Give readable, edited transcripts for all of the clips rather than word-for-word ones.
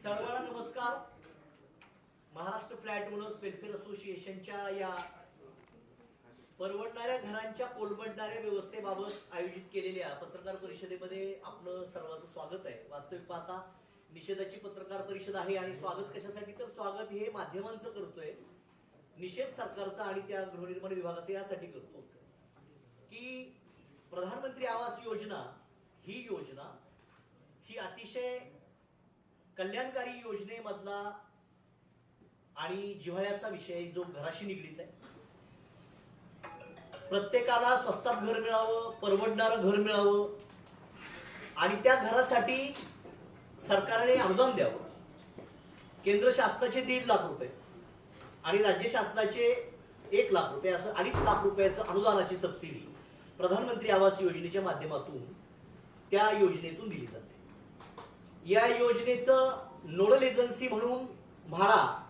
सर्वांना नमस्कार। Maharashtra flat owners welfare असोसिएशनच्या या परवडणाऱ्या घरांच्या कोलमडणाऱ्या व्यवस्थेबाबत आयोजित केलेल्या पत्रकार परिषदेमध्ये आपलं सर्वांचं स्वागत आहे। वास्तविक पाहता निषेधाची पत्रकार परिषद आहे आणि स्वागत कशासाठी तर स्वागत हे माध्यमांचं करतोय, निषेध सरकारचा आणि त्या गृहनिर्माण विभागाचा यासाठी करतो की प्रधानमंत्री आवास योजना ही अतिशय कल्याणकारी योजनेमधला आणि जिव्हाळ्याचा विषय जो घराशी निगडीत आहे। प्रत्येकाला स्वस्तात घर मिळावं, परवडणारं घर मिळावं आणि त्या घरासाठी सरकारने अनुदान द्यावं। केंद्र शासनाचे 1.5 लाख रुपये आणि राज्य शासनाचे 1 लाख रुपये असं 2.5 लाख रुपयाचं अनुदानाची सबसिडी प्रधानमंत्री आवास योजनेच्या माध्यमातून त्या योजनेतून दिली जाते। या योजनेचं नोडल एजन्सी म्हणून म्हाडा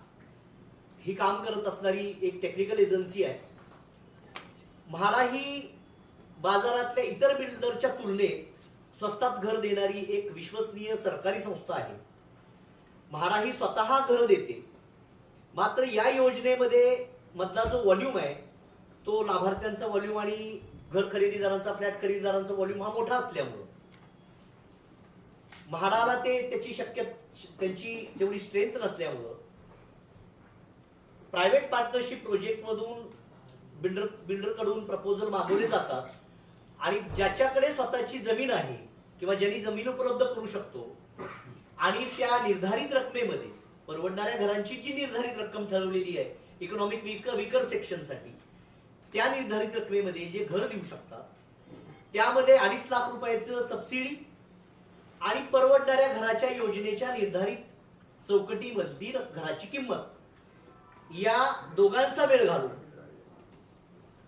ही काम करत असणारी एक टेक्निकल एजन्सी आहे। म्हाडा ही बाजारातल्या इतर बिल्डरच्या तुलनेत स्वस्तात घर देणारी एक विश्वसनीय सरकारी संस्था आहे। म्हाडा ही स्वतः घर देते, मात्र या योजनेमध्ये मधला जो व्हॉल्यूम आहे तो लाभार्थ्यांचा व्हॉल्यूम आणि घर खरेदीदारांचा फ्लॅट खरेदीदारांचा व्हॉल्यूम हा मोठा असल्यामुळे म्हाडाला त्यांची तेवढी स्ट्रेंथ नसल्यामुळं प्रायव्हेट पार्टनरशिप प्रोजेक्ट मधून बिल्डर कडून प्रपोजल मागवले जातात आणि ज्याच्याकडे स्वतःची जमीन आहे किंवा ज्यांनी जमीन उपलब्ध करू शकतो आणि त्या निर्धारित रकमेमध्ये परवडणाऱ्या घरांची जी निर्धारित रक्कम ठरवलेली आहे इकॉनॉमिक वीकर सेक्शनसाठी, त्या निर्धारित रकमेमध्ये जे घर देऊ शकतात त्यामध्ये 2.5 लाख रुपयाचं सबसिडी आणि परवडणाऱ्या घराच्या योजनेच्या निर्धारित चौकटीमधली घराची किंमत या दोघांचा वेळ घालून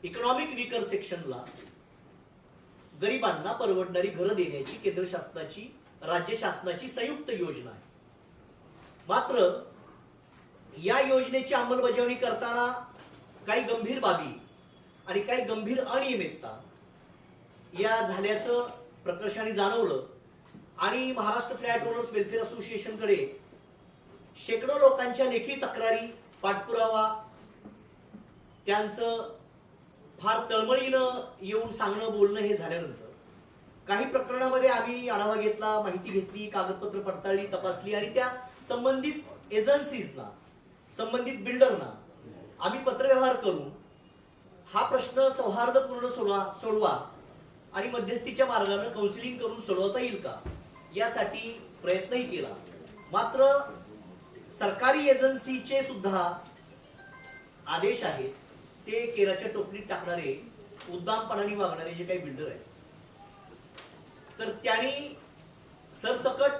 इकॉनॉमिक वीकर सेक्शनला गरिबांना परवडणारी घरं देण्याची केंद्र शासनाची राज्य शासनाची संयुक्त योजना आहे। मात्र या योजनेची अंमलबजावणी करताना काही गंभीर बाबी आणि काही गंभीर अनियमितता या झाल्याचं प्रकर्षाने जाणवलं आणि महाराष्ट्र फ्लॅट ओनर्स वेलफेअर असोसिएशनकडे शेकडो लोकांच्या लेखी तक्रारी, पाठपुरावा, त्यांचं फार तळमळीनं येऊन सांगणं बोलणं हे झाल्यानंतर काही प्रकरणामध्ये आम्ही आढावा घेतला, माहिती घेतली, कागदपत्र पडताळली, तपासली आणि त्या संबंधित एजन्सीजना, संबंधित बिल्डरना आम्ही पत्रव्यवहार करून हा प्रश्न सौहार्दपूर्ण सोडवा आणि मध्यस्थीच्या मार्गाने काउन्सिलिंग करून सोडवता येईल का यासाठी प्रयत्नही केला। मात्र सरकारी एजन्सीचे सुद्धा आदेश आहेत ते केराच्या टोपलीत टाकणारे, उद्दामपणाने वागणारे जे काही बिल्डर आहेत तर त्यांनी सरसकट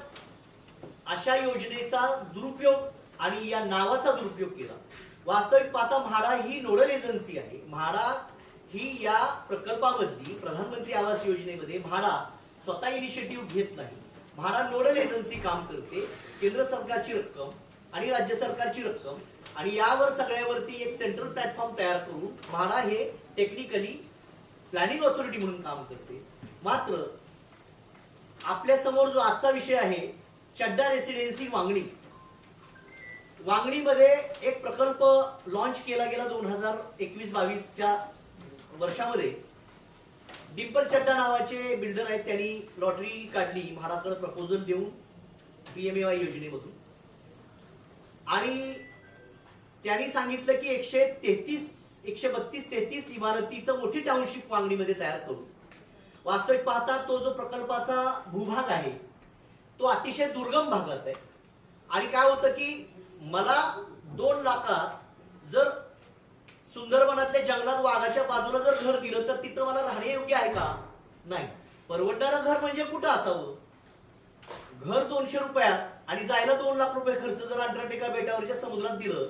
अशा योजनेचा दुरुपयोग आणि या नावाचा दुरुपयोग केला। वास्तविक पाहता म्हाडा ही नोडल एजन्सी आहे। म्हाडा ही या प्रकल्पामधली प्रधानमंत्री आवास योजनेमध्ये म्हाडा स्वतः इनिशिएटिव्ह घेत नाही। म्हाडा नोडल एजन्सी काम करते, केंद्र सरकारची रक्कम आणि राज्य सरकारची रक्कम आणि यावर सगळ्यावरती एक सेंट्रल प्लॅटफॉर्म तयार करून म्हाडा हे टेक्निकली प्लॅनिंग ऑथॉरिटी म्हणून काम करते। मात्र आपल्या समोर जो आजचा विषय आहे, चड्डा रेसिडेन्सी वांगणीमध्ये एक प्रकल्प लॉन्च केला गेला 2021-22च्या वर्षामध्ये। डिंपल चड्डा नावाचे बिल्डर आहेत, त्यांनी लॉटरी काढली म्हाडाकडे प्रपोजल देऊन PMAY योजनेमधून आणि त्यांनी सांगितलं की 132-33 इमारतीचं मोठी टाउनशिप वांगणीमध्ये तयार करू। वास्तविक पाहता तो जो प्रकल्पाचा भूभाग आहे तो अतिशय दुर्गम भागात आहे आणि काय होतं की मला 2 लाखात जर सुंदरवनातल्या जंगलात वाघाच्या बाजूला जर घर दिलं तर तिथं मला राहणे योग्य आहे का? नाही। परवडणारं घर म्हणजे कुठं असावं? घर 200 रुपयात आणि जायला 2 लाख रुपये खर्च जर अंटार्क्टिका बेटावरच्या समुद्रात दिलं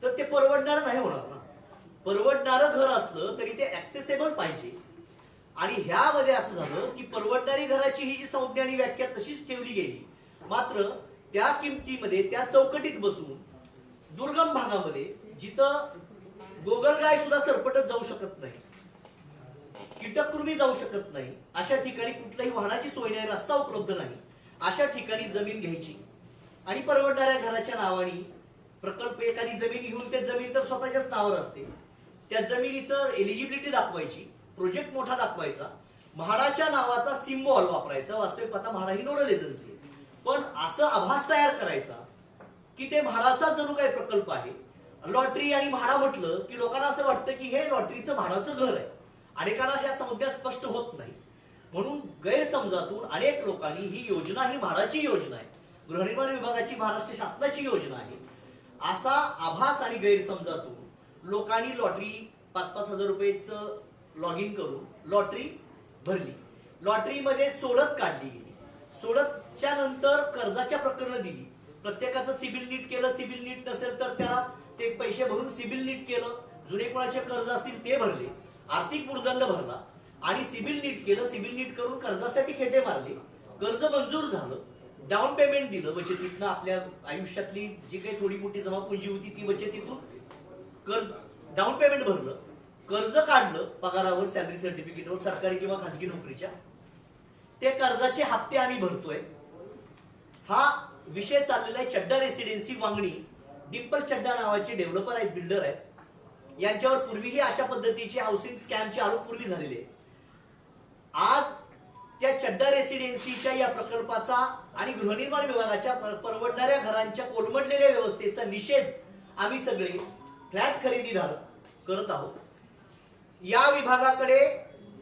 तर ते परवडणारं नाही होणार ना। परवडणारं घर असलं तरी ते ऍक्सेसेबल पाहिजे आणि ह्यामध्ये असं झालं की परवडणारी घराची ही जी संज्ञा आणि व्याख्या तशीच ठेवली गेली, मात्र त्या किमतीमध्ये त्या चौकटीत बसून दुर्गम भागामध्ये जिथं गोगलगाय सुद्धा सरपटत जाऊ शकत नाही, कीटककृमी जाऊ शकत नाही, अशा ठिकाणी कुठल्याही वाहनाची सोय नाही, रस्ता उपलब्ध नाही, अशा ठिकाणी जमीन घ्यायची आणि परवडणाऱ्या घराच्या नावाने प्रकल्प, एखादी जमीन घेऊन ते जमीन तर स्वतःच्याच नावावर असते, त्या जमिनीचं एलिजिबिलिटी दाखवायची, प्रोजेक्ट मोठा दाखवायचा, म्हाडाच्या नावाचा सिम्बॉल वापरायचा. वास्तविक पाहता म्हाडा ही नोडल एजन्सी आहे, पण असं आभास तयार करायचा की ते म्हाडाचा जणू काही प्रकल्प आहे. लॉटरी आणि म्हाडा म्हटलं की लोकांना असं वाटतं की हे लॉटरीचं म्हाडाचं घर आहे. अनेकांना ह्या संज्ञा स्पष्ट होत नाही, म्हणून गैरसमजातून अनेक लोकांनी ही योजना ही म्हाडाची योजना आहे, गृहनिर्माण विभागाची महाराष्ट्र शासनाची योजना आहे असा आभास आणि गैरसमजातून लोकांनी लॉटरी 5-5 हजार रुपयेचं लॉग इन करून लॉटरी भरली. लॉटरीमध्ये सोडत काढली गेली. सोडतच्या नंतर कर्जाच्या प्रकरण दिली. प्रत्येकाचं सिबिल नीट केलं. सिबिल नीट नसेल तर त्याला ते पैसे भरून सिबिल नीट केलं. जुने कोणाचे कर्ज असतील ते भरले. आर्थिक भूर्दंड भरला आणि सिबिल नीट केलं. सिबिल नीट करून कर्जासाठी खेटे मारले. कर्ज मंजूर झालं. डाऊन पेमेंट दिलं बचतीतनं. आपल्या आयुष्यातली जी काही थोडी मोठी जमापुंजी होती ती बचतीतून कर्ज डाऊन पेमेंट भरलं. कर्ज काढलं पगारावर, सॅलरी सर्टिफिकेटवर, सरकारी किंवा खाजगी नोकरीच्या. ते कर्जाचे हप्ते आम्ही भरतोय. हा विषय चाललेला आहे. चड्डा रेसिडेन्सी वांगणी, डिंपल चड्डा नावाचे डेव्हलपर आहेत, बिल्डर आहेत. यांच्यावर पूर्वीही अशा पद्धतीचे हाऊसिंग स्कॅमचे आरोप पूर्वी झालेले. आज त्या चड्डा रेसिडेन्सीच्या या प्रकल्पाचा आणि गृहनिर्माण विभागाच्या परवडणाऱ्या घरांच्या कोलमडलेल्या व्यवस्थेचा निषेध आम्ही सगळे फ्लॅट खरेदीदार करत आहोत. या विभागाकडे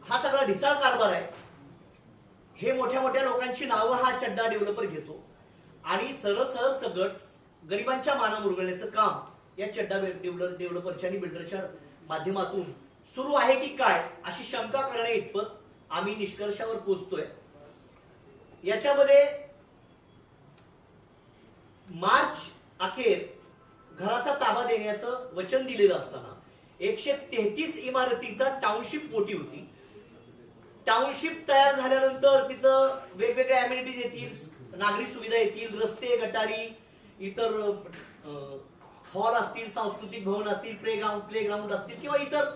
हा सगळा ढिसाळ कारभार आहे. हे मोठ्या मोठ्या लोकांची नावं हा चड्डा डेव्हलपर घेतो आणि सरळ सरळ सगट गरिबांच्या माना मुरगळण्याचं काम या चड्डा डेव्हलपरच्या आणि बिल्डरच्या माध्यमातून सुरू आहे की काय अशी शंका करण्या इतपत आम्ही निष्कर्षावर पोहोचतोय. याच्यामध्ये मार्च अखेर घराचा ताबा देण्याचं वचन दिलेलं असताना 133 इमारतीचा टाउनशिप पोटी होती. टाउनशिप तयार झाल्यानंतर तिथं वेगवेगळ्या अमेनिटीज येतील, नागरी सुविधा येतील, रस्ते, गटारी, इतर हॉल असतील, सांस्कृतिक भवन असतील, प्लेग्राऊंड असतील किंवा इतर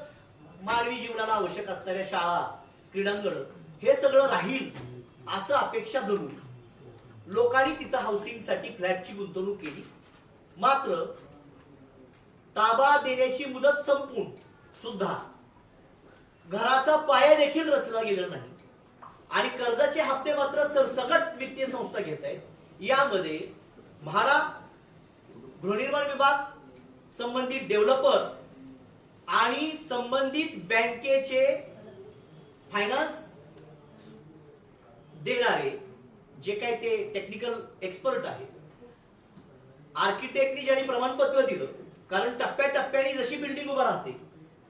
मानवी जीवनाला आवश्यक असणाऱ्या शाळा, क्रीडांगण, हे सगळं राहील असं अपेक्षा धरून लोकांनी तिथं हाऊसिंगसाठी फ्लॅटची गुंतवणूक केली. मात्र ताबा देण्याची मुदत संपून सुद्धा घराचा पाया देखील रचला गेला नाही आणि कर्जाचे हप्ते मात्र सरसकट वित्तीय संस्था घेत आहेत. यामध्ये म्हाडा, गृहनिर्माण विभाग, संबंधित डेव्हलपर आणि संबंधित बँकेचे फायनान्स देणारे जे काही ते टेक्निकल एक्सपर्ट आहेत, आर्किटेक्टनी ज्यांनी प्रमाणपत्र दिलं, कारण टप्प्याटप्प्याने जशी बिल्डिंग उभा राहते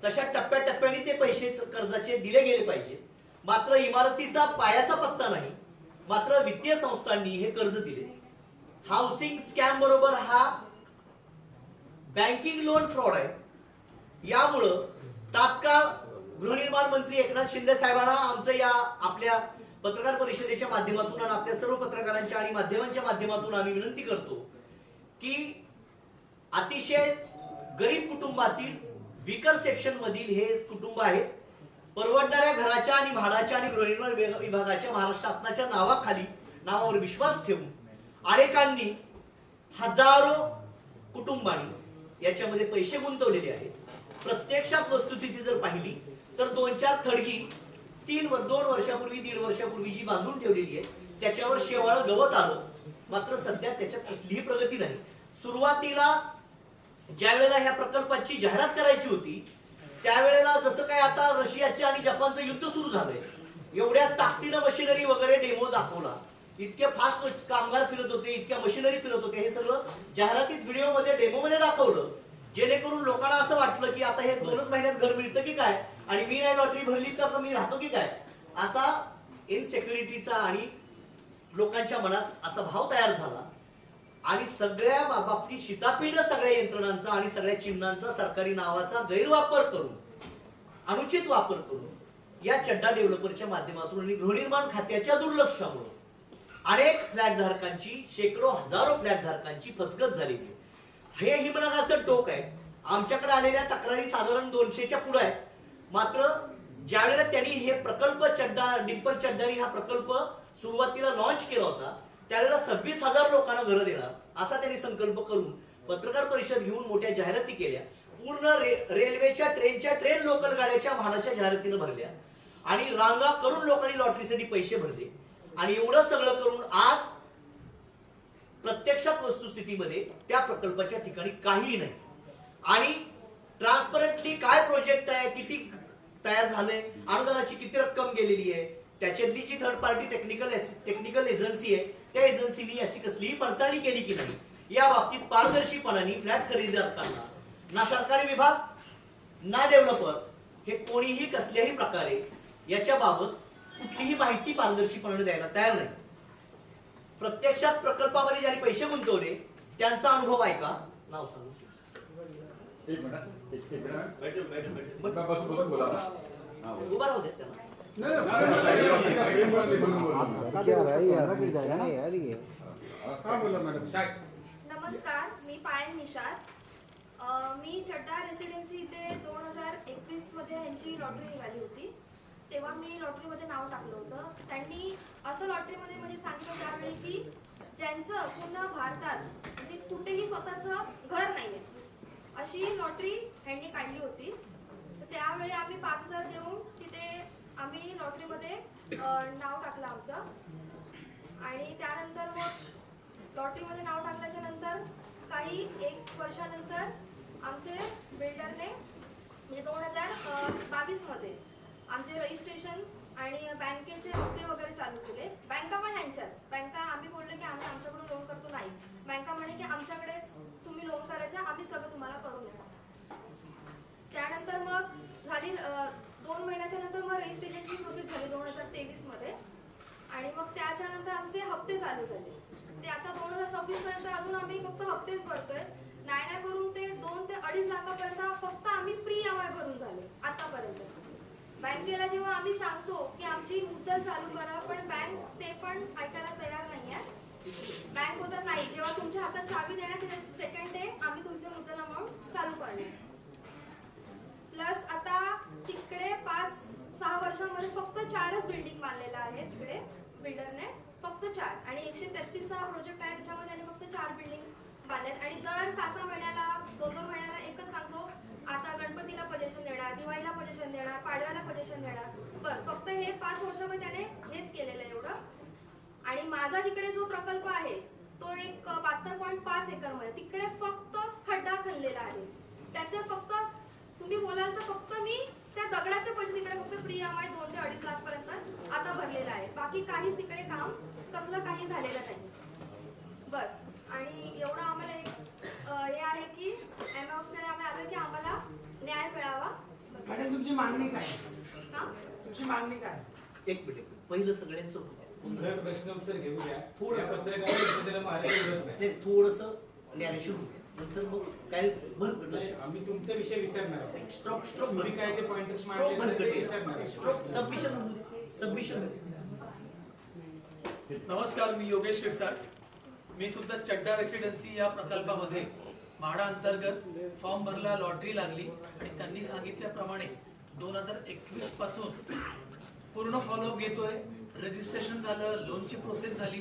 तशा टप्प्याटप्प्याने ते पैसे कर्जाचे दिले गेले पाहिजे. मात्र इमारतीचा पायाचा पत्ता नाही. मात्र वित्तीय संस्थांनी हे कर्ज दिले. हाऊसिंग स्कॅम बरोबर हा बँकिंग लोन फ्रॉड आहे. यामुळं तात्काळ गृहनिर्माण मंत्री एकनाथ शिंदे साहेबांना आमचं या आपल्या पत्रकार परिषदेच्या माध्यमातून आणि आपल्या सर्व पत्रकारांच्या आणि माध्यमांच्या माध्यमातून आम्ही विनंती करतो की अतिशय गरीब कुटुंबातील, वीकर सेक्शन मधील हे कुटुंब आहेत. परवडणाऱ्या घराच्या आणि म्हाडाच्या आणि गृहनिर्माण विभागाच्या महाराष्ट्र शासनाच्या नावावर विश्वास ठेवून अनेकांनी, हजारो कुटुंबांनी याच्यामध्ये पैसे गुंतवलेले आहेत. प्रत्यक्षात वस्तुस्थिती जर पाहिली तर 2-4 थडगी 2 वर्षापूर्वी, 1.5 वर्षापूर्वी जी बांधून ठेवलेली आहे त्याच्यावर शेवाळं गवत आलं. मात्र सध्या त्याच्यात कसलीही प्रगती नाही. सुरुवातीला ज्या वेळेला ह्या प्रकल्पाची जाहिरात करायची होती त्यावेळेला जसं काय आता रशियाचे आणि जपानचं युद्ध सुरू झालंय, एवढ्या ताकदीनं मशिनरी वगैरे डेमो दाखवला, इतके फास्ट कामगार फिरत होते, इतक्या मशिनरी फिरत होते, हे सगळं जाहिरातीत, व्हिडिओमध्ये, डेमोमध्ये दाखवलं, जेणेकरून लोकांना असं वाटलं की आता हे 2च महिन्यात घर मिळतं की काय, आणि मी नाही लॉटरी भरली तर मी राहतो की काय, असा इनसेक्युरिटीचा आणि लोकांच्या मनात असा भाव तयार झाला. आणि सगळ्या बाबतीत शितापीड सगळ्या यंत्रणांचा आणि सगळ्या चिन्हांचा, सरकारी नावाचा गैरवापर करून, अनुचित वापर करून या चड्डा डेव्हलपरच्या माध्यमातून आणि गृहनिर्माण खात्याच्या दुर्लक्षामुळे अनेक फ्लॅट धारकांची, शेकडो हजारो फ्लॅट धारकांची फसगत झालेली. हे हिमनगाचं टोक आहे. आमच्याकडे आलेल्या तक्रारी साधारण 200च्या पुढे आहेत. मात्र ज्यावेळेला त्यांनी हे प्रकल्प डिंपल चड्डानी हा प्रकल्प सुरुवातीला लॉन्च केला होता त्यावेळेला 26,000 लोकांना घरं देणार असा त्यांनी संकल्प करून पत्रकार परिषद घेऊन मोठ्या जाहिराती केल्या. पूर्ण रेल्वेच्या ट्रेन लोकल गाड्याच्या भाडाच्या जाहिरातीनं भरल्या आणि रांगा करून लोकांनी लॉटरीसाठी पैसे भरले. आणि एवढं सगळं करून आज प्रत्यक्षात वस्तुस्थितीमध्ये त्या प्रकल्पाच्या ठिकाणी काहीही नाही. आणि ट्रान्सपरंटली काय प्रोजेक्ट आहे, किती तयार झालंय, अनुदानाची किती रक्कम गेलेली आहे, त्याच्यातली जी थर्ड पार्टी टेक्निकल एजन्सी आहे त्या एजन्सीनी अशी कसलीही पडताळणी केली की नाही, या बाबतीत पारदर्शीपणाने फ्लॅट खरेदी करताना ना सरकारी विभाग ना डेव्हलपर हे कोणीही कसल्याही प्रकारे याच्या बाबत कुठलीही माहिती पारदर्शीपणाने द्यायला तयार नाही. प्रत्यक्षात प्रकल्पामध्ये ज्यांनी पैसे गुंतवले त्यांचा अनुभव ऐका. नाव सांगू. उभा राहू दे त्यांना. नमस्कार, मी पायल निषाद. मी चड्डा रेसिडेन्सी इथे 2021 मध्ये यांची लॉटरी निघाली होती. तेव्हा मी लॉटरीमध्ये नाव टाकलं होतं. त्यांनी असं लॉटरीमध्ये म्हणजे सांगितलं त्यावेळी की ज्यांचं पूर्ण भारतात म्हणजे कुठेही स्वतःचं घर नाहीये अशी लॉटरी यांनी काढली होती. तर त्यावेळी आम्ही 5,000 देऊन तिथे आम्ही लॉटरीमध्ये नाव टाकलं आमचं. आणि त्यानंतर मग लॉटरीमध्ये नाव टाकल्याच्या नंतर काही 1 वर्षानंतर आमचे बिल्डरने म्हणजे 2022 मध्ये आमचे रजिस्ट्रेशन आणि बँकेचे हप्ते वगैरे चालू केले. बँका पण ह्यांच्याच. बँका आम्ही बोललो की आम्ही आमच्याकडून लोन करतो, नाही. बँका म्हणे की आमच्याकडेच तुम्ही लोन करायचं, आम्ही सगळं तुम्हाला करून देणार. त्यानंतर मग झाली 2 महिन्याच्या नंतर मग रजिस्ट्रेशनची प्रोसेस झाली 2023 मध्ये. आणि मग त्याच्यानंतर आमचे हप्ते चालू झाले. ते आता 2026 पर्यंत अजून आम्ही फक्त हप्तेच भरतोय. नाही करून ते 2 ते 2.5 लाखापर्यंत फक्त आम्ही प्री EMI भरून झाले आतापर्यंत. बँकेला जेव्हा आम्ही सांगतो की आमची मुद्दल चालू करा, पण बँक ते पण ऐकायला तयार नाहीये. बँक बोलतात नाही, जेव्हा तुमच्या हातात चावी देण्यात सेकंड डे आम्ही तुमचे मुद्दल अमाऊंट चालू करणार. प्लस आता तिकडे 5-6 वर्षांमध्ये फक्त 4च बिल्डिंग बांधलेल्या आहेत तिकडे बिल्डरने, फक्त 4. आणि 133 हा प्रोजेक्ट आहे त्याच्यामध्ये त्यांनी फक्त 4 बिल्डिंग बांधल्यात. आणि दर 6-6 महिन्याला 2-2 महिन्याला एकच सांगतो, आता गणपतीला पोझिशन देणार, दिवाळीला पोझिशन देणार, पाडव्याला पोझिशन देणार. बस फक्त हे 5 वर्षामध्ये त्याने हेच केलेलं आहे एवढं. आणि माझा जिकडे जो प्रकल्प आहे तो एक 72.5 एकर मध्ये तिकडे फक्त खड्डा खणलेला आहे. त्याचे फक्त तुम्ही बोलाल तर फक्त मी त्या दगडाचे पैसे तिकडे फक्त प्री EMI 2 ते 2.5 लाख पर्यंत आता भरलेला आहे. बाकी काहीच तिकडे काम कसलं काही झालेलं नाही. बस. आणि एवढं आम्हाला हे आहे की MFकडे आम्ही आलो की आम्हाला न्याय मिळावा. मॅडम तुमची मागणी काय? हा? तुमची मागणी काय? एक मिनिट, पहिलं सगळ्यांचं होतं. प्रश्न उत्तर घेऊ द्या. थोडस थोडंसं नॅरेशन होतं. नंतर मग काय नाही, आम्ही तुमचा विषय विसरणार आहोत. स्ट्रोक तुम्ही काय ते पॉइंट सबमिशन. नमस्कार, मी योगेश शिरसाट. मी सुद्धा चड्डा रेसिडेन्सी या प्रकल्पामध्ये म्हाडा अंतर्गत फॉर्म भरला, लॉटरी लागली आणि त्यांनी सांगितल्याप्रमाणे 2021 पासून पूर्ण फॉलोअप घेतोय. रजिस्ट्रेशन झालं, लोनची प्रोसेस झाली,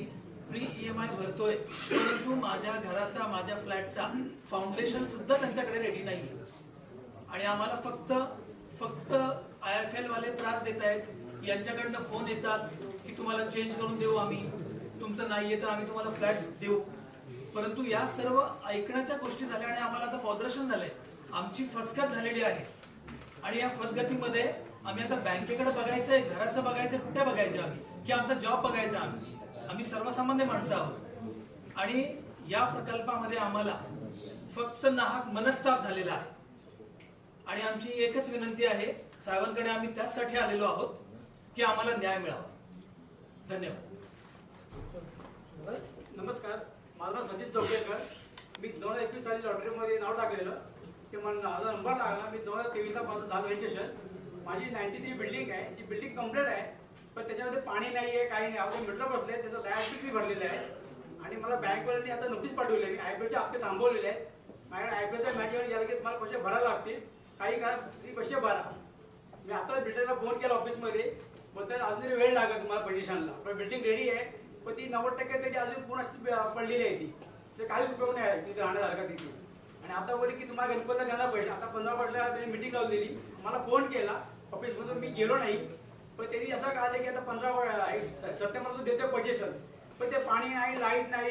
प्री EMI भरतोय. परंतु माझ्या घराचा, माझ्या फ्लॅटचा फाउंडेशन सुद्धा त्यांच्याकडे रेडी नाही. आणि आम्हाला फक्त IFL वाले त्रास देत आहेत. यांच्याकडनं फोन येतात की तुम्हाला चेंज करून देऊ आम्ही, तुमचं नाही येतं आम्ही तुम्हाला फ्लॅट देऊ. परंतु या सर्व ऐकण्याच्या गोष्टी झाल्या आणि आम्हाला आता बॉदरेशन झालंय. आमची फसगत झालेली आहे. आणि या फसगतीमध्ये आम्ही आता बँकेकडे बघायचंय, घराचं बघायचंय, कुठे बघायचं आम्ही, की आमचा जॉब बघायचा आम्ही सर्वसामान्य माणसं आहोत. आणि या प्रकल्पामध्ये आम्हाला फक्त नाहक मनस्ताप झालेला आहे. आणि आमची एकच विनंती आहे साहेबांकडे, आम्ही त्याचसाठी आलेलो आहोत की आम्हाला न्याय मिळावा. धन्यवाद. नमस्कार, माझं नाव संजित चौकेकर. मी 2021 साली लॉटरीमध्ये नाव टाकलेलं की मला माझा नंबर लागला. मी 2023 पासून झालं रजिस्ट्रेशन. माझी 93 बिल्डिंग आहे. ती बिल्डिंग कम्प्लीट आहे, पण त्याच्यामध्ये पाणी नाही आहे, काही नाही. अगोदर मीटर बसले, त्याचं लाईट बिल मी भरलेलं आहे. आणि मला बँकवाल्यांनी आता नोटीस पाठवली आहे. मी IPOचे हप्ते थांबवलेले आहेत. माझ्याकडे IPOच्या मॅचवर गेलं की तुम्हाला पैसे भरायला लागतील, काही काळात तुम्ही पैसे भरा. मी आता बिल्डरला फोन केला ऑफिसमध्ये, मग त्याला अजूनही वेळ लागेल तुम्हाला पोझिशनला, पण बिल्डिंग रेडी आहे. पण ती 90% त्याची अजून पूर्ण अशीच पडलेली आहे ती. तर काही उपयोग नाही आहे तिथे राहण्यासारखा तिथे. आणि आता बोलले की तुम्हाला गणपतीला देणार पैसे. आता 15 पडल्या त्यांनी मिटिंग लावलेली, मला फोन केला ऑफिसमधून, मी गेलो नाही. पण त्यांनी असं कळलं की आता 15 सप्टेंबरला देतो पोझिशन, पण ते पाणी नाही, लाईट नाही,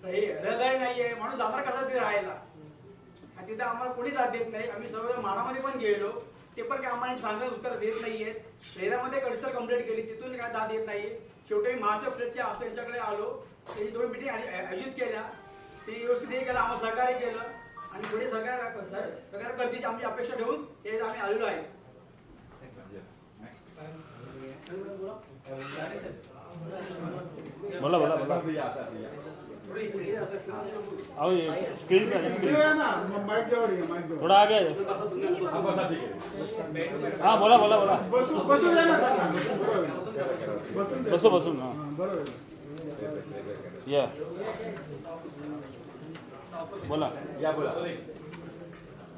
हे रहदारी नाहीये, माणूस जाणार कसा तिथे राहायला. आणि तिथे आम्हाला कोणी जात देत नाही. आम्ही सर्व मानामध्ये पण गेलो, ते पण काय आम्हाला सांगण्यात उत्तर देत नाहीये. शहरामध्ये कडसर कंप्लेंट केली, तिथून काय दाद येत नाहीये. शेवटी मी महाराष्ट्र प्रेसच्या असं यांच्याकडे आलो, त्यांनी 2 मिटिंग आयोजित केल्या, ते व्यवस्थित हे केलं, आम्हाला सहकार्य केलं. आणि पुढे सहकार्य करण्याची आमची अपेक्षा ठेवून हे आम्ही आलेलो आहे. बोला बोला बोला आओ ये स्क्रीन पे स्क्रीन थोड़ा आगे हाँ बोला बोला बोला बसो बसो ना या बोला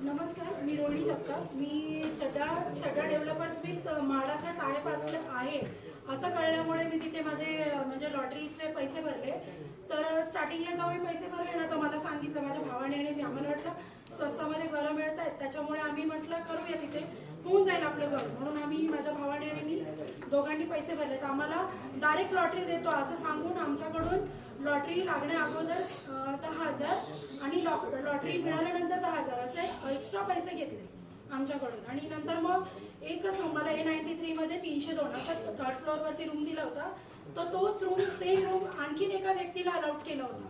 नमस्कार, मी रोहिणी जगताप. मी चड्डा डेव्हलपर्स विथ म्हाडाचा टायप आहे असं कळल्यामुळे मी तिथे म्हणजे लॉटरीचे पैसे भरले. तर स्टार्टिंगला जेव्हा मी पैसे भरले ना, तर मला सांगितलं माझ्या भावाने आणि आम्हाला वाटलं स्वस्तामध्ये घरं मिळत आहेत, त्याच्यामुळे आम्ही म्हटलं करूया, तिथे होऊन जाईल आपलं घर. म्हणून आम्ही माझ्या भावाने आणि मी दोघांनी पैसे भरले. तर आम्हाला डायरेक्ट लॉटरी देतो असं सांगून आमच्याकडून लॉटरी लागण्या अगोदर 10,000 आणि लॉटरी मिळाल्यानंतर 10,000 असे एक्स्ट्रा पैसे घेतले आमच्याकडून. आणि नंतर मग एकच रूम, मला A93 मध्ये 302 असं 3rd फ्लोअरवरती रूम दिला होता. तर तोच रूम, सेम रूम आणखीन एका व्यक्तीला अलाउट केला होता.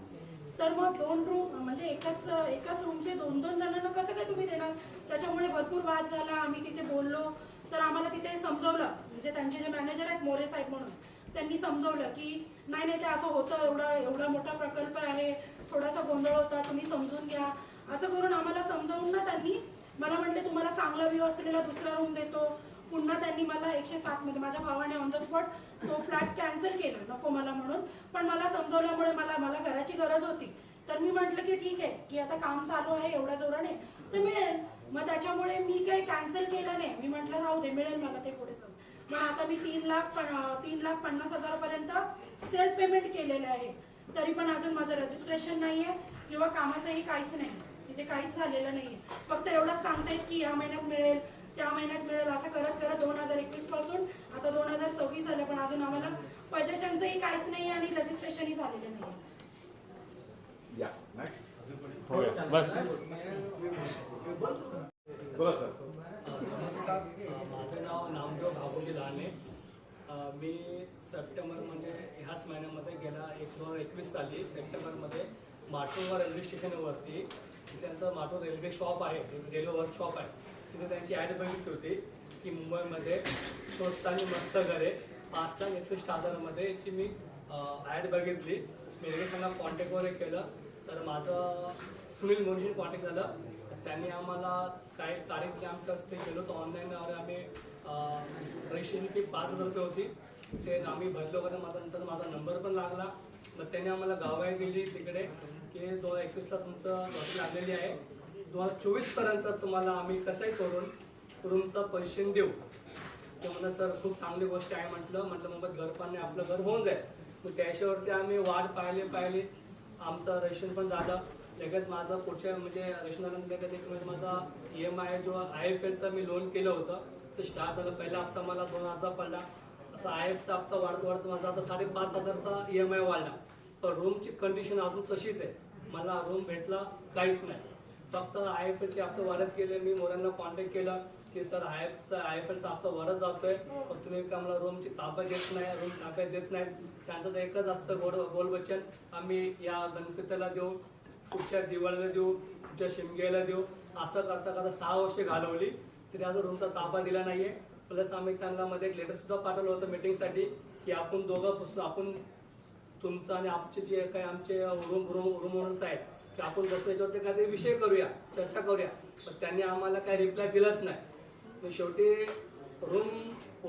तर मग 2 रूम म्हणजे एकाच रूमचे 2-2 जणांना कसं काय तुम्ही देणार. त्याच्यामुळे भरपूर वाद झाला. आम्ही तिथे बोललो, तर आम्हाला तिथे समजवलं, म्हणजे त्यांचे जे मॅनेजर आहेत मोरे साहेब म्हणून, त्यांनी समजवलं की नाही ते असं होतं, एवढा मोठा प्रकल्प आहे, थोडासा गोंधळ होता, तुम्ही समजून घ्या. असं करून आम्हाला समजावून ना त्यांनी मला म्हटले तुम्हाला चांगला व्ह्यू असलेला दुसरा रूम देतो. पुन्हा त्यांनी मला 107 मध्ये माझ्या भावाने ऑन द स्पॉट तो फ्लॅट कॅन्सल केला, नको मला म्हणून. पण मला समजवल्यामुळे मला घराची गरज होती. तर मी म्हटलं की ठीक आहे की आता काम चालू आहे, एवढ्या जोराने तर मिळेल. मग त्याच्यामुळे मी काही कॅन्सल केलं नाही. मी म्हटलं राहू दे, मिळेल मला ते पुढे जाऊन. पण आता मी 3,50,000 सेल्फ पेमेंट केलेलं आहे. तरी पण अजून माझं रजिस्ट्रेशन नाहीये किंवा कामाचंही काहीच नाही, तिथे काहीच झालेलं नाहीये. फक्त एवढंच सांगतायत की ह्या महिन्यात मिळेल, त्या महिन्यात मिळेल, असं करत 2021 पासून आता 2026 झालं, पण अजून आम्हाला पोझिशनचंही काहीच नाही आणि रजिस्ट्रेशनही झालेलं नाही. बस बोला सर. नमस्कार, माझं नाव नामदेव भागोजी लाने. मी सप्टेंबर म्हणजे ह्याच महिन्यामध्ये गेला 2021 साली सप्टेंबरमध्ये माटोवर रेल्वे स्टेशनवरती त्यांचं माटो रेल्वे शॉप आहे, रेल्वे वर्कशॉप आहे, तिथे त्यांची ॲड बघितली होती की मुंबईमध्ये स्वस्त आणि मस्त घरे 5,61,000 याची मी ॲड बघितली. मी लगेच त्यांना कॉन्टॅक्ट वगैरे केलं. तर माझं सुनील मोरेशी कॉन्टॅक्ट झालं. त्यांनी आम्हाला काही तारीख दिली, आमच्या ते गेलो तर ऑनलाईन आम्ही रजिस्ट्रेशन फी 5,000 रुपये होती, ते आम्ही भरलो होतं. नंतर माझा नंबर पण लागला. मग त्यांनी आम्हाला गावाही दिली तिकडे की 2021ला तुमचं लॉटरी लागलेली आहे, 2024पर्यंत तुम्हाला आम्ही कसंही करून रूमचं पैसे देऊ. ते म्हणलं सर खूप चांगली गोष्ट आहे. म्हटलं मुंबईत घर पण नाही, आपलं घर होऊन जाईल. मग त्याच्यावरती आम्ही वाट पाहिली. आमचं रजिस्ट्रेशन पण झालं. लगेच माझं पुढच्या म्हणजे रजिस्ट्रेशन झाल्यानंतर लगेच म्हणजे माझा EMI जो IIFLचा मी लोन केलं होतं ते स्टार्ट झालं. पहिला हप्ता मला 2,000 पडला. असं IIFचा हप्ता वाढत माझा आता 5,500चा EMI वाढला. पण रूमची कंडिशन अजून तशीच आहे, मला रूम भेटला काहीच नाही. फक्त IIFLचे हप्ता वाढत गेले. मी मोऱ्यांना कॉन्टॅक्ट केला की सर IIFLचा हप्ता वाढत जातोय, पण तुम्ही का मला रूमची ताब्यात देत नाही, रूम ताब्यात देत नाहीत. त्यांचं तर एकच असतं गोल वचन, आम्ही या गणपतीला देऊ, पुढच्या दिवाळीला देऊ, पुढच्या शिमग्याला देऊ. असं करता 6 वर्षे घालवली तरी अजून रूमचा ताबा दिला नाहीये. प्लस आम्ही त्यांना मध्ये एक लेटर सुद्धा पाठवलं होतं मीटिंगसाठी की आपण दोघं आपण तुमचं आणि आमचे जे काही आमचे रूम ओनर्स आहेत की आपण बसं याच्यावरती काहीतरी विषय करूया, चर्चा करूया. पण त्यांनी आम्हाला काही रिप्लाय दिलाच नाही. शेवटी रूम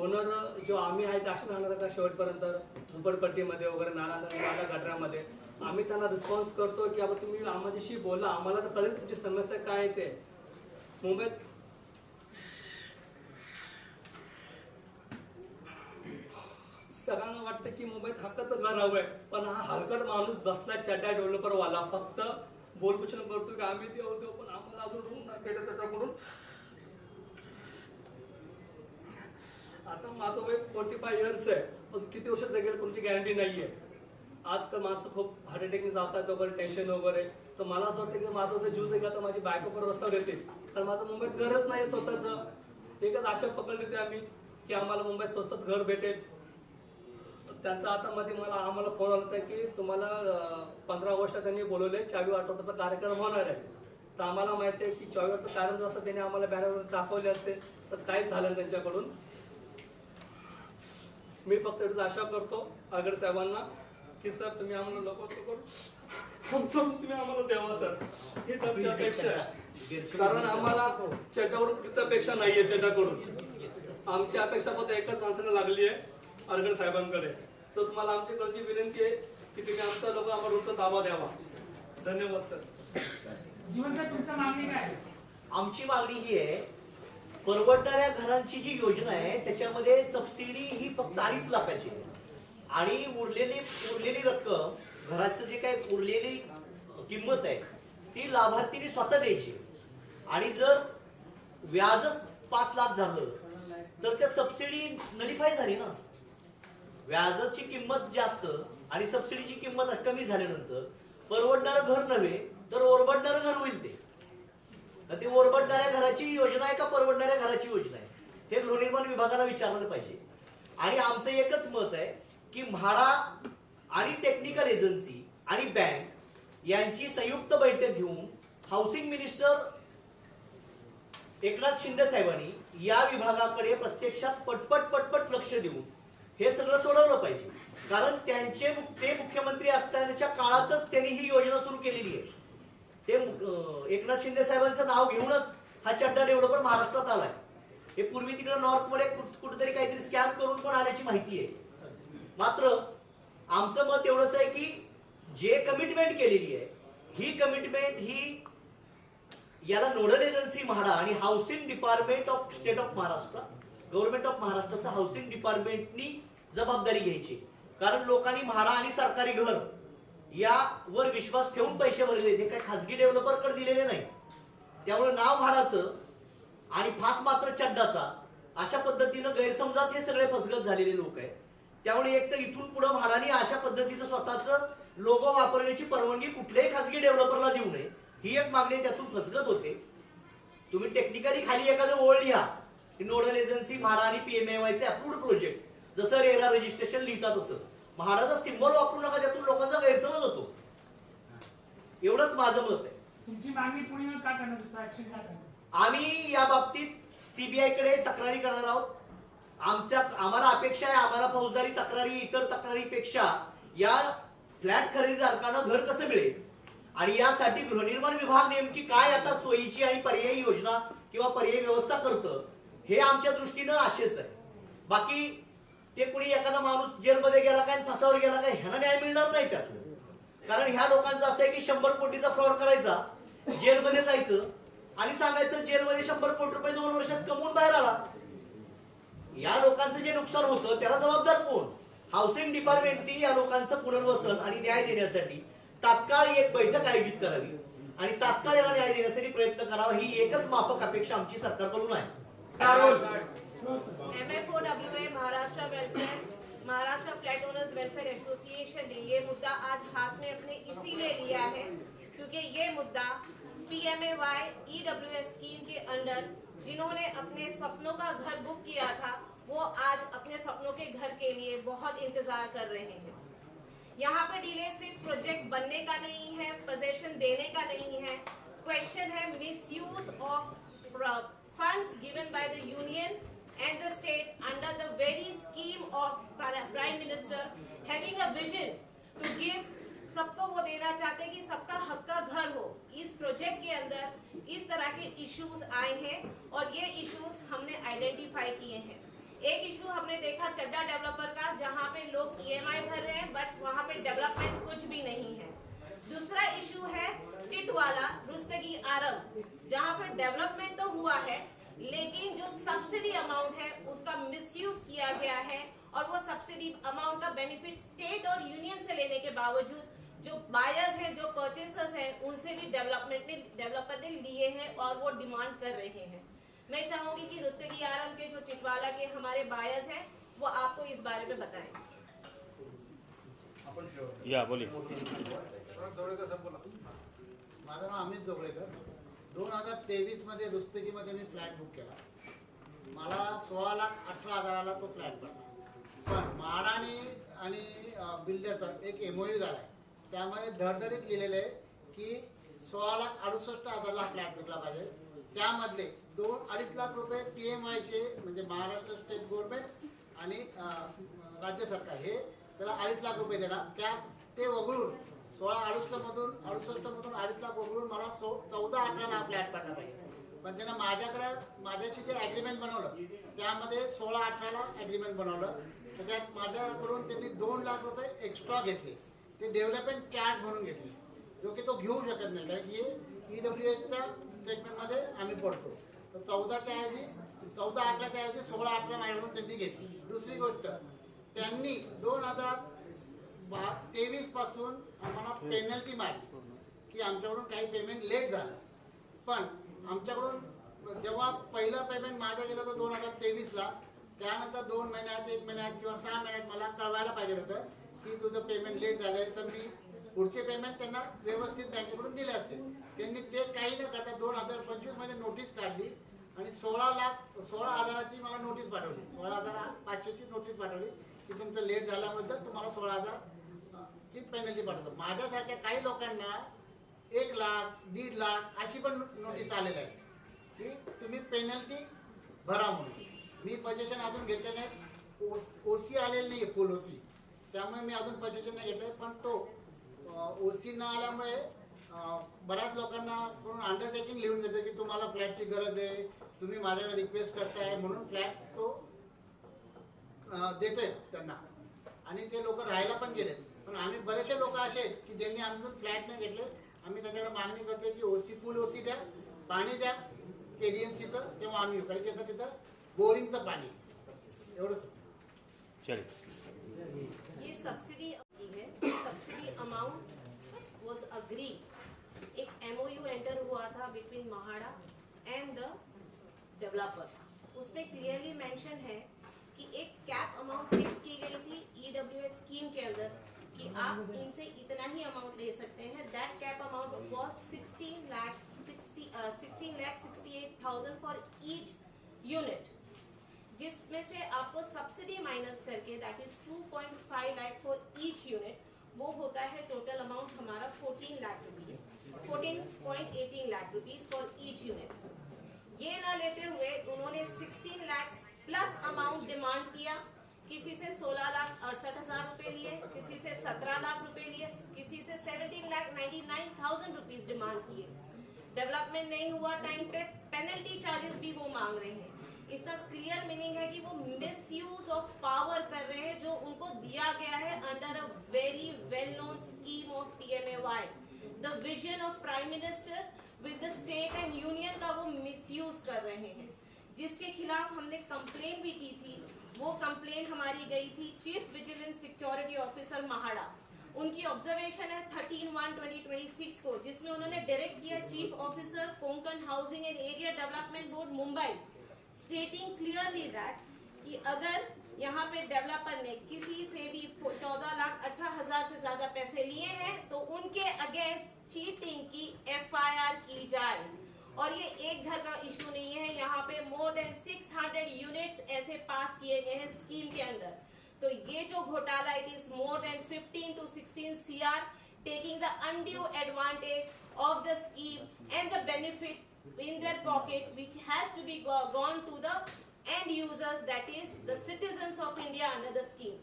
ओनर जो आम्ही आहे ते असे राहणार का शेवटपर्यंत झोपडपट्टीमध्ये वगैरे नाला गटरामध्ये आम्ही त्यांना रिस्पॉन्स करतो की आता तुम्ही आम्हाच्याशी बोला, आम्हाला तर कळेल तुमची समस्या काय आहे. ते मुंबईत सगळ्यांना वाटतं की मुंबईत हक्काचं घर हवंय, पण हा हलकट माणूस बसलाय चड्डा डेव्हलपर वाला, फक्त बोलपुछन करतो की आम्ही देऊ, पण आम्हाला अजून रूम नाही केलं त्याच्याकडून. आता माझं वय 45 इयर्स आहे, पण किती वर्ष जगेल कोणती गॅरंटी नाहीये. आजकाल माणसं खूप हार्ट अटॅकने जातात वगैरे, टेन्शन वगैरे. तर मला असं वाटतं की माझं जर जीव जगला तर माझी बायको पण रस्त्यावर येते, कारण माझं मुंबईत घरच नाही स्वतःचं. एकच आशा पकडली होती आम्ही की आम्हाला मुंबईत स्वस्तात घर भेटेल. त्यांचा आता मध्ये आम्हाला फोन आला होता की तुम्हाला 15 ऑगस्टला त्यांनी बोलवले, चावी वाटपाचा कार्यक्रम होणार आहे. तर आम्हाला माहिती आहे की चावी वाटपाचा कार्यक्रम असं त्यांनी आम्हाला बॅनरवर दाखवले असते, तर काहीच झालं त्यांच्याकडून. मी फक्त एवढीच आशा करतो आगड साहेबांना की सर तुम्ही आम्हाला लवकर करून तुम्ही आम्हाला द्यावा सर, हीच आमची अपेक्षा आहे. कारण आम्हाला चड्डावरून कुठलीच अपेक्षा नाहीये चड्डाकडून. आमची अपेक्षा फक्त एकच माणसाने लागली आहे, आरगड साहेबांकडे. तर तुम्हाला आमची कडची विनंती आहे की तुम्ही आमचा लोक आम्हाला रोजचा ताबा द्यावा. धन्यवाद सर. जीवन सर तुमचं मागणी काय आहे? आमची मागणी ही आहे, परवडणाऱ्या घरांची जी योजना आहे त्याच्यामध्ये सबसिडी ही फक्त 2.5 लाखाची आहे आणि उरलेली रक्कम, घराचं जे काही उरलेली किंमत आहे ती लाभार्थीने स्वतः द्यायची. आणि जर व्याजच 5 लाख झालं तर त्या सबसिडी नलिफाय झाली ना. व्याजाची किंमत जास्त आणि सबसिडीची किंमत कमी झाल्यानंतर परवडणारं घर नव्हे तर ओरबडणारं घर होईल. ते ओरबडणाऱ्या घराची योजना आहे का परवडणाऱ्या घराची योजना आहे हे गृहनिर्माण विभागाला विचारलं पाहिजे. आणि आमचं एकच मत आहे की म्हाडा आणि टेक्निकल एजन्सी आणि बँक यांची संयुक्त बैठक घेऊन हाऊसिंग मिनिस्टर एकनाथ शिंदे साहेबांनी या विभागाकडे प्रत्यक्षात पटपट लक्ष देऊन हे सगळं सोडवलं पाहिजे. कारण ते मुख्यमंत्री असतानाच्या काळातच त्यांनी ही योजना सुरू केलेली आहे. ते एकनाथ शिंदे साहेबांचं नाव घेऊनच हा चड्डा डेव्हलपर महाराष्ट्रात आलाय. हे पूर्वी तिकडे नॉर्थमध्ये कुठेतरी काहीतरी स्कॅम करून पण आल्याची माहिती आहे. मात्र आमचं मत एवढंच आहे की जे कमिटमेंट केलेली आहे ही कमिटमेंट ही याला नोडल एजन्सी म्हाडा आणि housing department of state of Maharashtra, government of महाराष्ट्राचं हाऊसिंग डिपार्टमेंटनी जबाबदारी घ्यायची. कारण लोकांनी म्हाडा आणि सरकारी घर यावर विश्वास ठेवून पैसे भरले, ते काही खाजगी डेव्हलपरकडे दिलेले नाही. त्यामुळे नाव म्हाडाचं आणि फास मात्र चड्डाचा अशा पद्धतीनं गैरसमजात हे सगळे फसगत झालेले लोक आहेत. त्यामुळे एक तर इथून पुढे म्हाडाने अशा पद्धतीचं स्वतःचं लोगो वापरण्याची परवानगी कुठल्याही खाजगी डेव्हलपरला देऊ नये ही एक मागणी त्यातून फसगत होते. तुम्ही टेक्निकली खाली एखादं ओळ लिहा की नोडल एजन्सी म्हाडा आणि PMAYचे अप्रूव्ड प्रोजेक्ट, जसं रेरा रजिस्ट्रेशन लिहितात तसं म्हाडाचा सिम्बॉल वापरू नका, त्यातून लोकांचा गैरसमज होतो. एवढंच माझं मत आहे. तुमची मागणी पुढे का करणार, दुसरं ऍक्शन काय करणार? आम्ही या बाबतीत CBI कडे तक्रारी करणार आहोत. आम्हाला अपेक्षा आहे, आम्हाला फौजदारी तक्रारी इतर तक्रारीपेक्षा या फ्लॅट खरेदीदारांना घर कसं मिळेल आणि यासाठी गृहनिर्माण विभाग नेमकी काय आता सोयीची आणि पर्यायी योजना किंवा पर्यायी व्यवस्था करतं हे आमच्या दृष्टीनं आशेच आहे. बाकी ते कुणी एखादा माणूस जेलमध्ये गेला काय फसावर गेला काय ह्यांना न्याय मिळणार नाही त्यातून. कारण ह्या लोकांचं असं आहे की 100 कोटीचा फ्रॉड करायचा, जेलमध्ये जायचं आणि सांगायचं जेलमध्ये 100 कोटी रुपये 2 वर्षात कमवून बाहेर आला. या लोकांचं जे नुकसान होतं त्याला जबाबदार कोण? हाऊसिंग डिपार्टमेंटनी या लोकांचं पुनर्वसन आणि न्याय देण्यासाठी तात्काळ एक बैठक आयोजित करावी आणि तात्काळ याला न्याय देण्यासाठी प्रयत्न करावा ही एकच माफक अपेक्षा आमची सरकारकडून आहे. MFOWA Maharashtra welfare Maharashtra flat owners welfare association ने ये मुद्दा आज हाथ में अपने इसीलिए लिया है क्योंकि ये मुद्दा PMAY EWS स्कीम के अंडर जिन्होंने अपने सपनों का घर बुक किया था वो आज अपने सपनों के घर के लिए बहुत इंतजार कर रहे हैं. यहाँ पे डिले सिर्फ प्रोजेक्ट बनने का नहीं है, पोजेशन देने का नहीं है. क्वेश्चन है misuse of funds given by the union and the state under the very scheme of Prime Minister having a vision to give सबको वो देना चाहते हैं कि सबका हक का घर हो. इस प्रोजेक्ट के अंदर इस तरह के इश्यूज आए हैं और ये इश्यूज हमने आइडेंटिफाई किए हैं. एक इशू हमने देखा चड्डा डेवलपर का जहाँ पे लोग EMI भर रहे हैं बट वहाँ पे डेवलपमेंट कुछ भी नहीं है. दूसरा इशू है टिट वाला रुस्तगी आरम जहाँ पे डेवलपमेंट तो हुआ है लेकिन जो सब्सिडी अमाउंट है उसका मिसयूज किया गया है और वो सब्सिडी अमाउंट का बेनिफिट स्टेट और यूनियन से लेने के बावजूद जो बायर्स हैं, जो परचेसर्स हैं, उनसे भी डेवलपर ने लिए हैं और वो डिमांड कर रहे हैं। मैं चाहूंगी कि रुस्तगी आलम के जो टिटवाला के हमारे बायर्स हैं वो आपको इस बारे में बताएं। या बोलिए। माझं नाव अमित जोगळेकर. 2023 मध्ये रुस्तगीमध्ये मी फ्लॅट बुक केला. मला 16,18,000ला तो फ्लॅट पडला. पण म्हाडाने आणि बिल्डरचा एक MOU झाला आहे. त्यामध्ये धडधडीत लिहिलेलं आहे की 16,68,000ला फ्लॅट विकला पाहिजे. त्यामधले 2-2.5 लाख रुपये PMYचे म्हणजे महाराष्ट्र स्टेट गव्हर्नमेंट आणि राज्य सरकार हे त्याला 2.5 लाख रुपये देणार. ते वगळून 16,68 मधून 2.5 लाख वगळून मला 14-18ला फ्लॅट पडला पाहिजे. पण त्यानं माझ्याशी जे ॲग्रीमेंट बनवलं त्यामध्ये 16-18ला ॲग्रीमेंट बनवलं. त्याच्यात माझ्याकडून त्यांनी 2 लाख रुपये एक्स्ट्रा घेतले. ते डेव्हलपमेंट चार्ज म्हणून घेतले, जो की तो घेऊ शकत नाही, कारण की EWSच्या स्टेटमेंटमध्ये आम्ही पडतो. तर 14-18च्या ऐवजी 16-18 माझ्याकडून त्यांनी घेतली. दुसरी गोष्ट, त्यांनी 2023 पासून आम्हाला पेनल्टी मारली की आमच्याकडून काही पेमेंट लेट झालं. पण आमच्याकडून जेव्हा पहिलं पेमेंट माझं गेलं होतं 2023ला, त्यानंतर 2 महिन्यात 1 महिन्यात किंवा 6 महिन्यात मला कळवायला पाहिजे होतं की तुझं पेमेंट लेट झालंय, तर मी पुढचे पेमेंट त्यांना व्यवस्थित बँकेकडून दिले असते. त्यांनी ते काही न करता 2025 मध्ये नोटीस काढली आणि 16,000ची मला नोटीस पाठवली. 16,500ची नोटीस पाठवली की तुमचं लेट झाल्याबद्दल तुम्हाला 16,000ची पेनल्टी पाठवतो. माझ्यासारख्या काही लोकांना 1 लाख 1.5 लाख अशी पण नोटीस आलेली आहे की तुम्ही पेनल्टी भरा म्हणून. मी पोझिशन अजून घेतलेलं नाही, OC आलेलं नाही, फुल OC, त्यामुळे मी अजून पोझिशन नाही घेतलं. पण तो OC न आल्यामुळे बऱ्याच लोकांना अंडरटेकिंग लिहून देते की तुम्हाला फ्लॅटची गरज आहे, तुम्ही माझ्याकडे रिक्वेस्ट करताय म्हणून फ्लॅट तो देतोय त्यांना, आणि ते लोक राहायला पण गेलेत. पण आम्ही बरेचसे लोक असे आहेत की ज्यांनी आमचं फ्लॅट नाही घेतले. आम्ही त्याच्याकडे मागणी करतोय की OC फुल OC द्या, पाणी द्या KDMCचं, तेव्हा आम्ही कारण की तिथं बोरिंगचं पाणी एवढंच. ये सब्सिडी है, सब्सिडी अमाउंट वाज अग्री. एक MOU एंटर हुआ था between MHADA end the developer. उसमें क्लियरली मेंशन है कि एक कैप अमाउंट फिक्स की गई थी EWS स्कीम के अंदर कि आप इनसे इतना ही अमाउंट ले सकते हैं. दैट कैप अमाउंट वाज 16,68,000 फॉर ईच यूनिट, जिसमें से आपको सब्सिडी माइनस करके that is 2.5 lakh for each unit, वो होता है टोटल अमाउंट हमारा 14 lakh rupees, 14.18 lakh rupees for each unit. ये ना लेते हुए उन्होंने 16 लाख प्लस अमाउंट डिमांड किया. किसी से 16,68,000 रुपए लिए, किसी से 17 लाख रुपए लिए, किसी से 17,99,000 रुपीज डिमांड किए. डेवलपमेंट नहीं हुआ टाइम पे, पेनल्टी चार्जेस भी वो मांग रहे हैं. इसका क्लियर मीनिंग है कि वो मिसयूज ऑफ पावर कर रहे हैं जो उनको दिया गया है under a very well non scheme of PMAY. The vision of prime minister विद द स्टेट एंड यूनियन का वो मिसयूज कर रहे हैं, जिसके खिलाफ हमने कंप्लेन भी की थी. वो कंप्लेन हमारी गई थी chief vigilance security officer MHADA. उनकी ऑब्जर्वेशन है 13/1/2026 को, जिसमें उन्होंने डायरेक्ट किया chief officer Konkan housing and area development board Mumbai, stating clearly that कि अगर यहाँ पे डेवलपर ने किसी से भी 14,18,000 से ज्यादा पैसे लिए हैं तो उनके अगेंस्ट चीटिंग की FIR की जाए. और ये एक घर का इशू नहीं है, यहाँ पे मोर देन 600 यूनिट्स ऐसे पास किए गए हैं स्कीम के अंदर. तो ये जो घोटाला, it is more than 15 to 16 CR taking the undue advantage of the scheme and the benefit in their pocket, which has to be gone to the end users, that is the citizens of India under the scheme.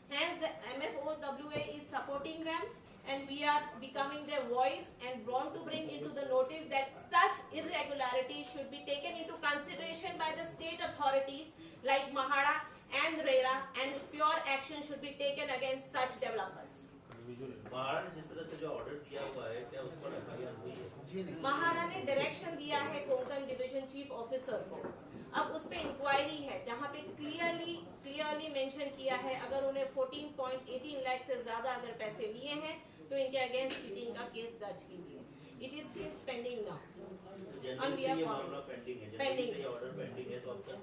Hence the MFOWA is supporting them, and we are becoming their voice and want to bring into the notice that such irregularities should be taken into consideration by the state authorities like Mahada and RERA, and pure action should be taken against such developers. MHADA ने जिस तरह से जो order KIA हुआ है, क्या उस पर FIR हुई है? जी नहीं। महाड़ा ने डायरेक्शन दिया है कोंकण डिवीजन चीफ ऑफिसर को। अब उस पे इंक्वायरी है जहाँ पे क्लियरली मेंशन किया है अगर उन्हें 14.18 लाख से ज्यादा अगर पैसे लिए हैं तो इनके अगेंस्ट चीटिंग का केस दर्ज कीजिए। It is case pending now. जनवरी से ये मामला पेंडिंग है, जनवरी से ये ऑर्डर पेंडिंग है, तो अब तक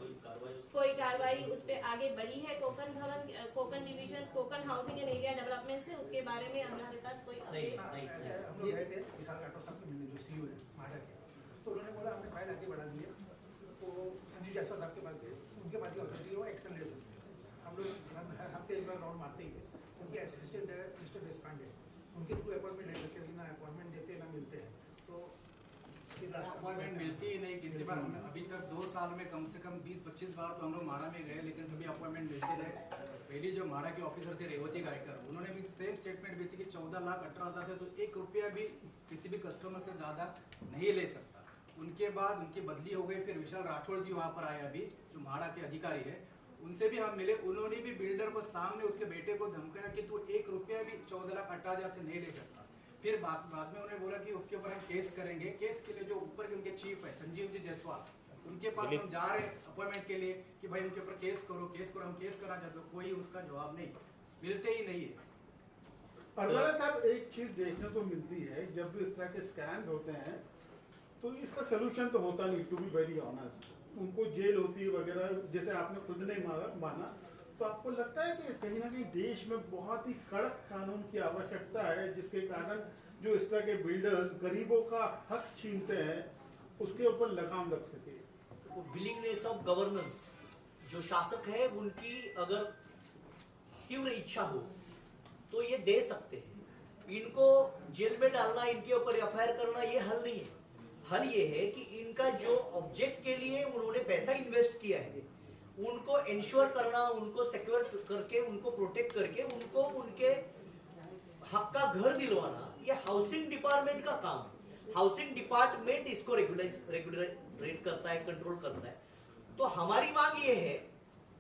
कोई कार्रवाई उस पे आगे बढ़ी है Konkan division Konkan housing and area development से, उसके बारे में हमारे पास कोई नहीं अपडेट नहीं हम लोग गए थे विशाल राठौर साहब से मिलने, जो सीईओ है माडा के, तो उन्होंने बोला हमने फाइल आगे बढ़ा दी है, तो संजीव जायसवाल साहब के पास गए, उनके पास ये अथॉरिटी है, वो एक्शन ले सकते हैं। हम लोग हर हफ्ते एक बार राउंड मारते ही है। उनके असिस्टेंट है मिस्टर देशपांडे, उनके थ्रू अपॉइंटमेंट ले सकते हैं, ना अपॉइंटमेंट देते ना मिलते हैं, तो अपॉइंटमेंट मिलती ही नहीं। कितनी बार हमने अभी तक 2 साल में कम से कम 20-25 बार तो हम लोग माड़ा में गए, लेकिन कभी अपॉइंटमेंट मिलते रहे। पहली जो माड़ा के ऑफिसर थे रेवती गायकर, उन्होंने भी सेम स्टेटमेंट दी थी कि 14,18,000 से तो 1 रुपया भी किसी भी कस्टमर से ज़्यादा नहीं ले सकता। उनके बाद उनकी बदली हो गई, फिर विशाल राठौड़ जी वहाँ पर आए अभी, जो माड़ा के अधिकारी है, उनसे भी हम मिले। उन्होंने भी बिल्डर को सामने उसके बेटे को धमकाया कि तू 1 रुपया भी 14,18,000 से नहीं ले सकता। फिर बाद में उन्होंने बोला कि उसके ऊपर हम केस करेंगे। केस के लिए जो ऊपर के उनके चीफ है संजीव जी जायसवाल, उनके पास हम जा रहे हैं अपॉइंटमेंट के लिए कि भाई उनके ऊपर केस करो। हम केस करा चाहते हो, कोई उसका जवाब नहीं, मिलते ही नहीं है। अडवाणी साहब, एक चीज देखने को मिलती है, जब भी इस तरह के स्कैम होते हैं तो इसका सोल्यूशन तो होता नहीं, टू बी वेरी ऑनेस्ट। उनको जेल होती है वगैरह, जैसे आपने खुद नहीं माना, तो आपको लगता है कि कहीं ना कहीं देश में बहुत ही कड़क कानून की आवश्यकता है, जिसके कारण जो इस तरह के बिल्डर्स गरीबों का हक छीनते हैं उसके ऊपर लगाम लग सके। विलिंगनेस ऑफ गवर्नेंस, जो शासक है उनकी अगर तीव्र इच्छा हो तो ये दे सकते हैं। इनको जेल में डालना, इनके ऊपर एफआईआर करना ये हल नहीं है। हल ये है कि इनका जो ऑब्जेक्ट के लिए उन्होंने पैसा इन्वेस्ट किया है उनको इंश्योर करना, उनको सिक्योर करके, उनको प्रोटेक्ट करके, उनको उनके हक का घर दिलवाना, ये हाउसिंग डिपार्टमेंट का काम है। हाउसिंग डिपार्टमेंट इसको रेगुलेट करता है, कंट्रोल करता है। तो हमारी मांग ये है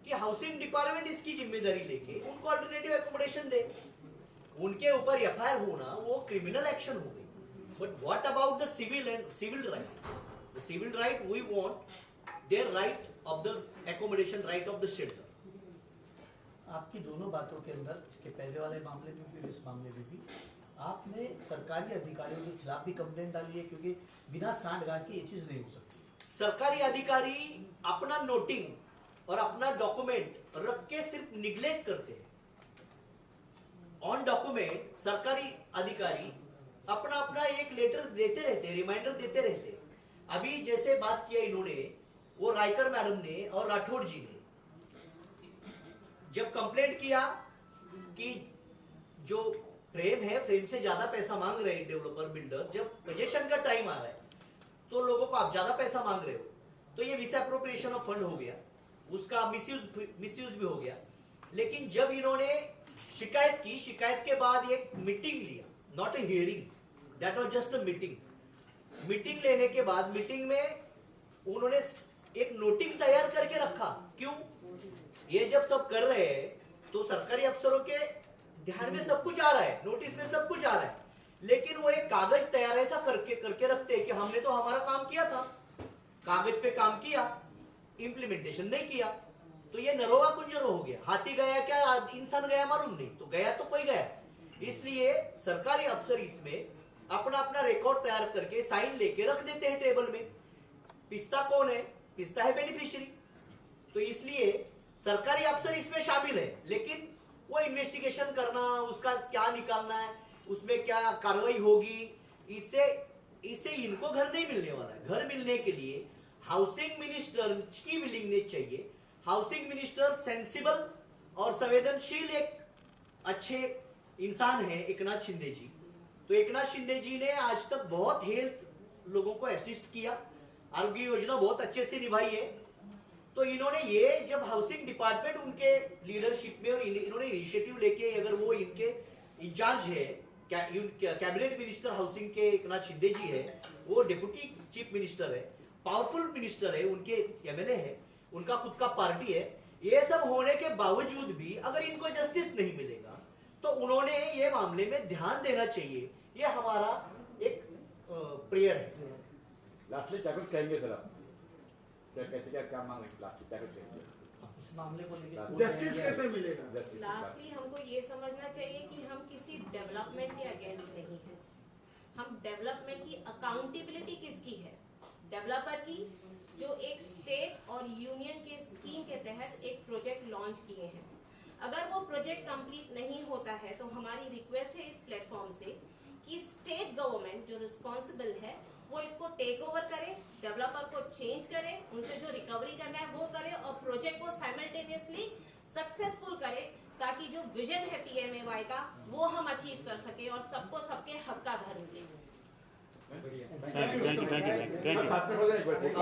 कि हाउसिंग डिपार्टमेंट इसकी जिम्मेदारी लेके उनको अल्टरनेटिव एकोमोडेशन दे। उनके ऊपर एफआईआर होना वो क्रिमिनल एक्शन हो गई। But what about the civil right? The civil right we want their right of the accommodation, right of the shelter. आपकी दोनों बातों के अंदर, इसके पहले वाले मामले में भी और इस मामले में भी, आपने सरकारी अधिकारियों के खिलाफ भी कंप्लेंट डाली है, क्योंकि बिना सांठ-गांठ के ये चीज नहीं हो सकती। सरकारी अधिकारी अपना नोटिंग और अपना डॉक्यूमेंट रख के सिर्फ निग्लेक्ट करते हैं। ऑन डॉक्यूमेंट सरकारी अधिकारी अपना अपना एक लेटर देते रहते, रिमाइंडर देते रहते। अभी जैसे बात किया इन्होंने, वो रायकर मैडम ने और राठौड़ जी ने जब कंप्लेंट किया कि जो फ्रेम है, फ्रेम से ज्यादा पैसा मांग रहे हैं डेवलपर बिल्डर, जब पोजेशन का टाइम आ रहा है तो लोगों को आप ज्यादा पैसा मांग रहे हो, तो ये मिस एप्रोप्रिएशन ऑफ फंड हो गया, उसका मिसयूज भी हो गया। लेकिन जब इन्होंने शिकायत की, शिकायत के बाद एक मीटिंग लिया, नॉट ए हियरिंग, दैट वाज जस्ट अ मीटिंग। मीटिंग लेने के बाद मीटिंग में उन्होंने एक नोटिंग तैयार करके रखा। क्यों? ये जब सब कर रहे हैं तो सरकारी अफसरों के ध्यान में सब कुछ आ रहा है, नोटिस में सब कुछ आ रहा है, लेकिन वो एक कागज तैयार ऐसा करके रखते हैं कि हमने तो हमारा काम किया था, कागज पे काम किया, इंप्लीमेंटेशन नहीं किया। तो ये नरोवा कुंजरो हो गया। हाथी गया क्या इंसान गया मालूम नहीं, तो गया तो कोई गया। इसलिए सरकारी अफसर इसमें अपना अपना रिकॉर्ड तैयार करके साइन लेके रख देते हैं टेबल में। पिस्ता कौन है? पिस्ता है बेनिफिशियरी। तो इसलिए सरकारी अफसर इसमें शामिल है, लेकिन वो इन्वेस्टिगेशन करना, उसका क्या निकालना है, उसमें क्या कार्रवाई होगी, इससे इनको घर नहीं मिलने वाला है। घर मिलने के लिए हाउसिंग मिनिस्टर की विलिंगनेस चाहिए। हाउसिंग मिनिस्टर सेंसिबल और संवेदनशील एक अच्छे इंसान है एकनाथ शिंदे जी। तो एकनाथ शिंदे जी ने आज तक बहुत हेल्थ लोगों को असिस्ट किया, आरोग्य योजना बहुत अच्छे से निभाई है। तो इन्होंने ये जब हाउसिंग डिपार्टमेंट उनके लीडरशिप में और इन्होंने इनिशिएटिव लेके, अगर वो इनके इंचार्ज है, कैबिनेट मिनिस्टर हाउसिंग के एकनाथ शिंदे जी है, वो डिप्यूटी चीफ मिनिस्टर है, पावरफुल मिनिस्टर है, उनके एमएलए है, उनका खुद का पार्टी है। ये सब होने के बावजूद भी अगर इनको जस्टिस नहीं मिलेगा तो उन्होंने ये मामले में ध्यान देना चाहिए। ये हमारा एक प्रेयर क्लियर है। लास्टली क्या कुछ कहेंगे सर आप, क्या कैसे क्या काम मांग रहे हैं, लास्टली क्या कुछ कहेंगे इस मामले को लेकर जस्टिस कैसे मिलेगा? Justice. लास्टली हमको ये समझना चाहिए कि हम किसी डेवलपमेंट के अगेंस्ट नहीं हैं। हम डेवलपमेंट की अकाउंटेबिलिटी किसकी है? डेवलपर की, जो एक स्टेट और यूनियन के स्कीम के तहत एक प्रोजेक्ट लॉन्च किए हैं। अगर वो प्रोजेक्ट कंप्लीट नहीं होता है तो हमारी रिक्वेस्ट है इस प्लेटफॉर्म से कि स्टेट गवर्नमेंट जो रिस्पॉन्सिबल है वो इसको टेक ओवर करे, डेवलपर को चेंज करे, उनसे जो रिकवरी करना है वो करे और प्रोजेक्ट को साइमल्टेनियसली सक्सेसफुल करे, ताकि जो विजन है PMAY का वो हम अचीव कर सके और सबको सबके हक का घर मिले। Thank you.